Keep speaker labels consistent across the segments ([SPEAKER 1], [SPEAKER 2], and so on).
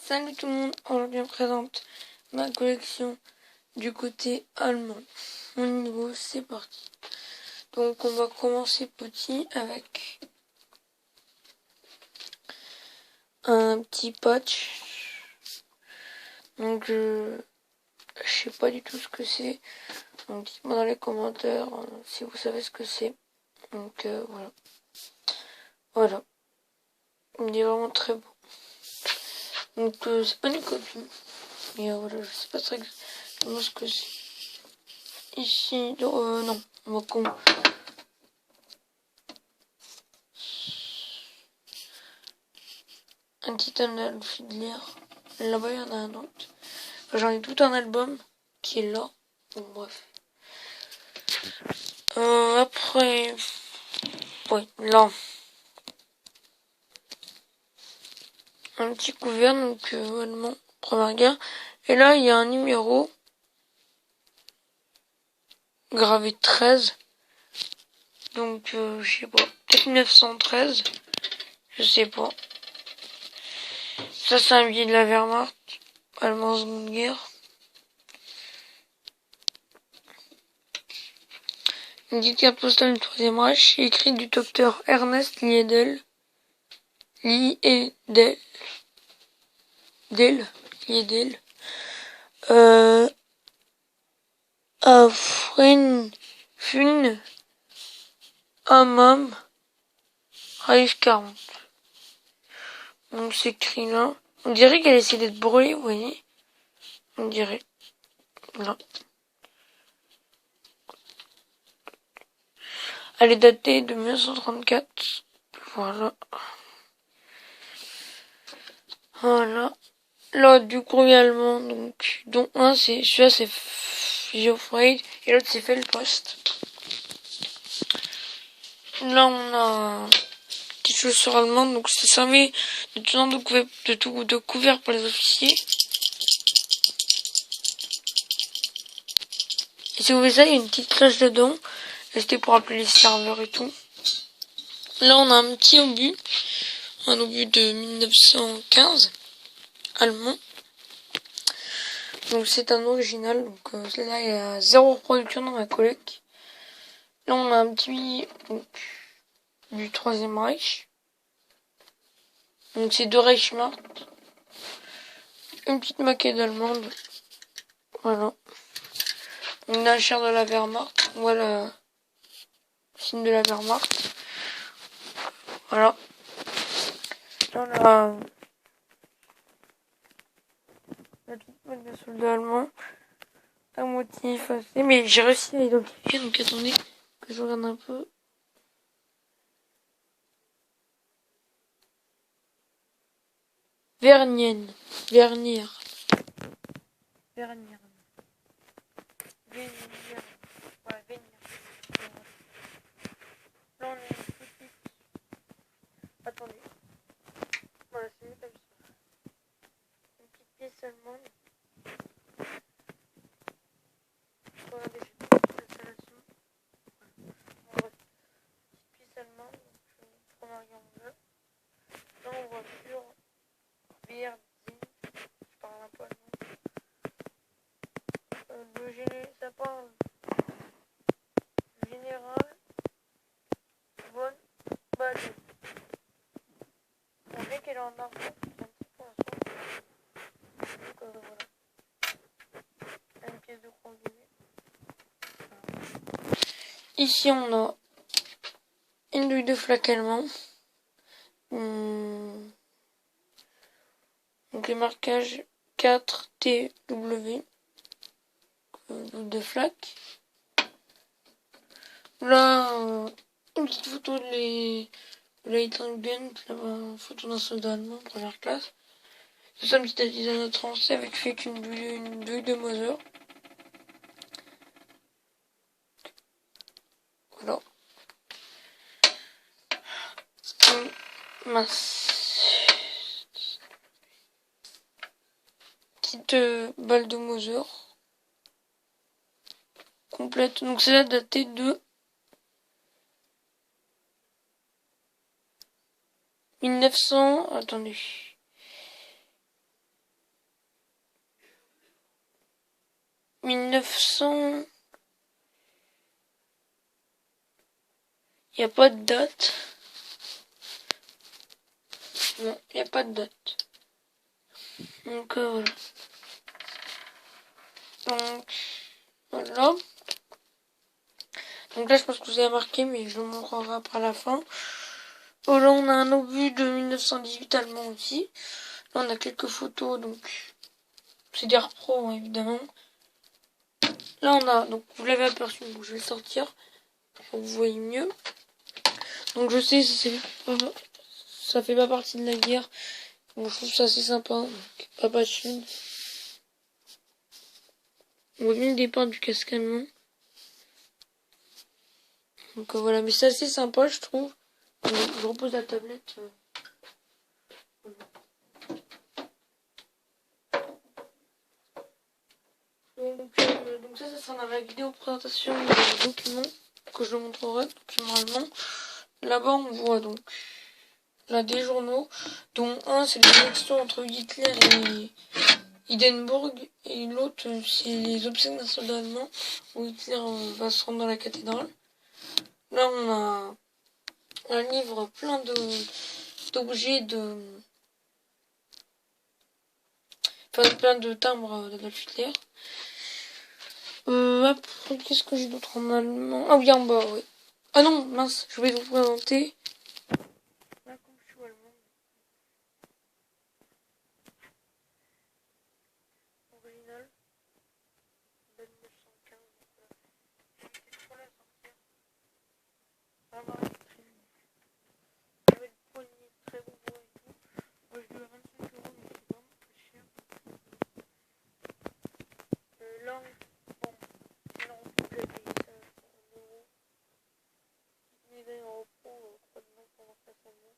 [SPEAKER 1] Salut tout le monde, aujourd'hui on présente ma collection du côté allemand. Mon niveau, c'est parti. Donc on va commencer petit avec un petit patch. Donc je sais pas du tout ce que c'est. Donc dites-moi dans les commentaires si vous savez ce que c'est. Donc voilà. Voilà. Il est vraiment très beau. Donc c'est pas une copie. Mais voilà, je sais pas très exactement ce que c'est. Ici, non, on va un petit Adolf Fiedler. Là-bas, il y en a un autre. Enfin, j'en ai tout un album qui est là. Bon, bref. Après, oui, là, un petit couvert, donc allemand, Première Guerre. Et là, il y a un numéro gravé 13. Donc, je sais pas, peut-être 1913. Je sais pas. Ça, c'est un billet de la Wehrmacht, allemand Seconde Guerre. Une petite carte postale du Troisième Reich, écrite du docteur Ernest Liedel. Liedel. Afrin Fun Hammam Reich 40. Donc c'est écrit là. On dirait qu'elle essaie d'être brûlée, vous voyez. On dirait. Là. Elle est datée de 1934. Voilà. Voilà. Là, du courrier allemand, donc, dont un, c'est, celui-là, c'est Geoffrey, et l'autre, c'est Feldpost. Là, on a petite chaussure allemande, donc ça servait de tenant de couvert pour les officiers. Et si vous voyez ça, il y a une petite cloche dedans. Et c'était pour appeler les serveurs et tout. Là, on a un petit obus. Un obus de 1915. Allemand. Donc c'est un original. Donc là, il y a 0 reproduction dans ma collecte. Là, on a un petit donc, du Troisième Reich. Donc c'est deux Reichsmark. Une petite maquette allemande. Voilà. On a la chair de la Wehrmacht. Voilà. Le signe de la Wehrmacht. Voilà. Là, on a la petite plaque de soldats allemands. Un moitié effacé. Mais j'ai réussi à identifier. Donc attendez que je regarde un peu. Vernienne. Vernière. Vernière. Vénir. Ouais, Vénir. Là, on a une petite. Attendez. Voilà, c'est mieux comme ça. Une petite pièce allemande. Regardez, j'ai pas toute l'installation. Voilà. Petite pièce allemande. Donc, Première Guerre mondiale. Là, on voit sur Bierdin. Je parle un peu allemand. Ça parle du général von Baden. On dirait qu'elle est en argent, c'est un petit peu ensemble. Donc voilà. Une pièce de croix gammée. Ici on a une douille de flaque allemand. Donc les marquages 4TW. Douille de flaque. Là, une petite photo de Leitringen, une photo d'un soldat allemand, première classe. C'est ça, une petite artisanat français avec fait une douille de Moser. Voilà. Petite balle de Moser. Complète. Donc c'est là daté de 1900. Attendez. 1900... Il n'y a pas de date. Non, il n'y a pas de date. Donc, voilà. Donc, voilà. Donc là, je pense que vous avez marqué, mais je vous montrerai après la fin. Oh, là, on a un obus de 1918 allemand aussi. Là, on a quelques photos, donc c'est des repros, hein, évidemment. Là, on a, donc vous l'avez aperçu, donc je vais le sortir pour que vous voyez mieux. Donc je sais, ça fait pas partie de la guerre. Donc je trouve ça assez sympa. Donc, Papa Sud. On voit bien le départ du casque allemand. Donc voilà, mais c'est assez sympa, je trouve. Donc, je repose la tablette. Donc ça sera dans la vidéo présentation des documents que je montrerai, documents allemands. Là-bas, on voit donc là des journaux, dont un c'est les élections entre Hitler et Hindenburg, et l'autre c'est les obsèques d'un soldat allemand, où Hitler va se rendre dans la cathédrale. Là, on a un livre plein d'objets enfin plein de timbres d'Adolf Hitler. Après, qu'est-ce que j'ai d'autre en allemand? Ah oui, en bas, oui. Ah non, mince, je vais vous présenter. Là, comme je suis allemand, original, de 1915. J'étais trop là à sortir. Vraiment, il y avait le poignet très gros et tout. Moi, je dois 25 euros, mais c'est vraiment très cher. Là, bon, là, on peut payer ça en euros. Médaille en repos, croix de main pour faire ça bien.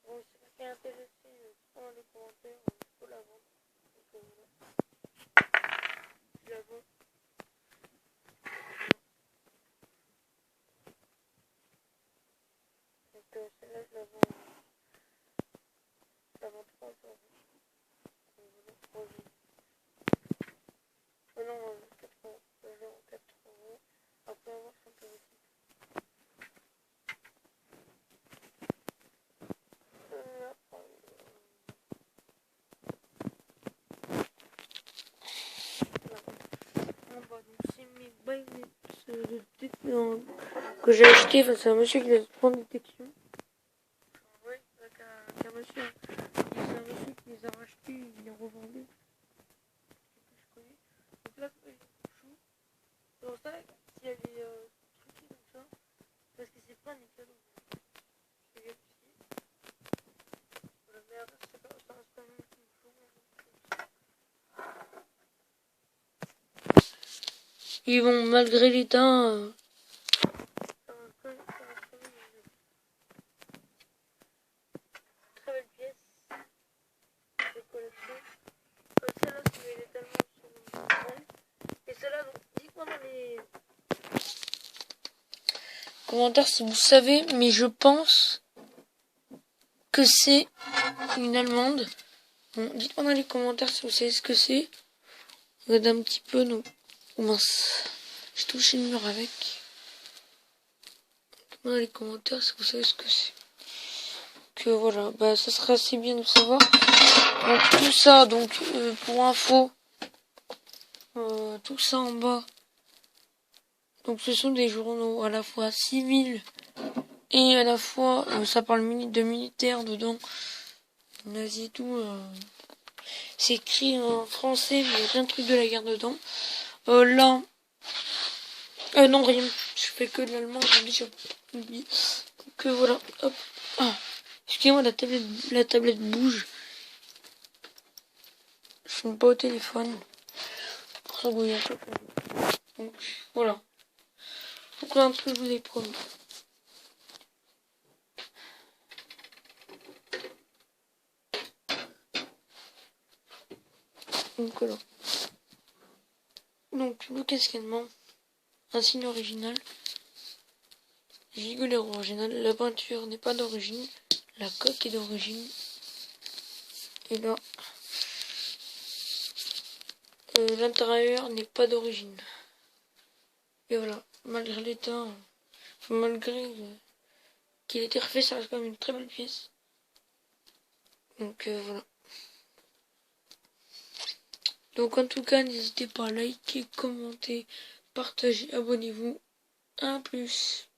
[SPEAKER 1] Bon, si quelqu'un est intéressé, dites-moi dans les commentaires, je peux la vendre. Donc voilà, je la vends. Donc celle-là, je la vends 3 euros. Voilà, 3 euros. Oh non, 4 euros. Je la vends 4 euros. Après, on va voir si on peut aussi. C'est mes baguettes que j'ai acheté. Enfin, c'est un monsieur qui a point de détection. Ouais, avec un monsieur. C'est un monsieur qui les a rachetés, il les revendait. Je connais. Donc là, j'ai des choux. C'est pour ça, s'il y a des trucs comme ça, parce que c'est pas des cadeaux. C'est bien petit. Voilà, mais après, ça reste quand même un petit chou. Ils vont, malgré l'état, ça reste quand même une très belle pièce de collection. Celle-là, c'est les Allemands sont normales. Et celle-là, donc, dites-moi dans les commentaires si vous savez, mais je pense que c'est une Allemande. Bon, dites-moi dans les commentaires si vous savez ce que c'est. Regardez un petit peu, non. Oh mince, j'ai touché le mur avec. Dites-moi dans les commentaires si vous savez ce que c'est. Que voilà, bah ça serait assez bien de savoir. Donc tout ça, donc pour info, tout ça en bas. Donc ce sont des journaux à la fois civils et à la fois, ça parle de militaires dedans, nazi et tout. C'est écrit en français, mais il y a plein de trucs de la guerre dedans. Là, non rien, je fais que de l'allemand, j'ai oublié. Donc voilà, hop. Ah, excusez-moi, la tablette bouge. Je suis pas au téléphone. Pour ça, vous voyez un peu. Donc voilà. Donc là, un truc que je vous ai promis. Donc voilà. Donc le casque allemand, un signe original. Gigolet original. La peinture n'est pas d'origine. La coque est d'origine. Et là, l'intérieur n'est pas d'origine. Et voilà, malgré l'état, malgré qu'il ait été refait, ça reste quand même une très belle pièce. Donc voilà. Donc en tout cas, n'hésitez pas à liker, commenter, partager, abonnez-vous. À plus.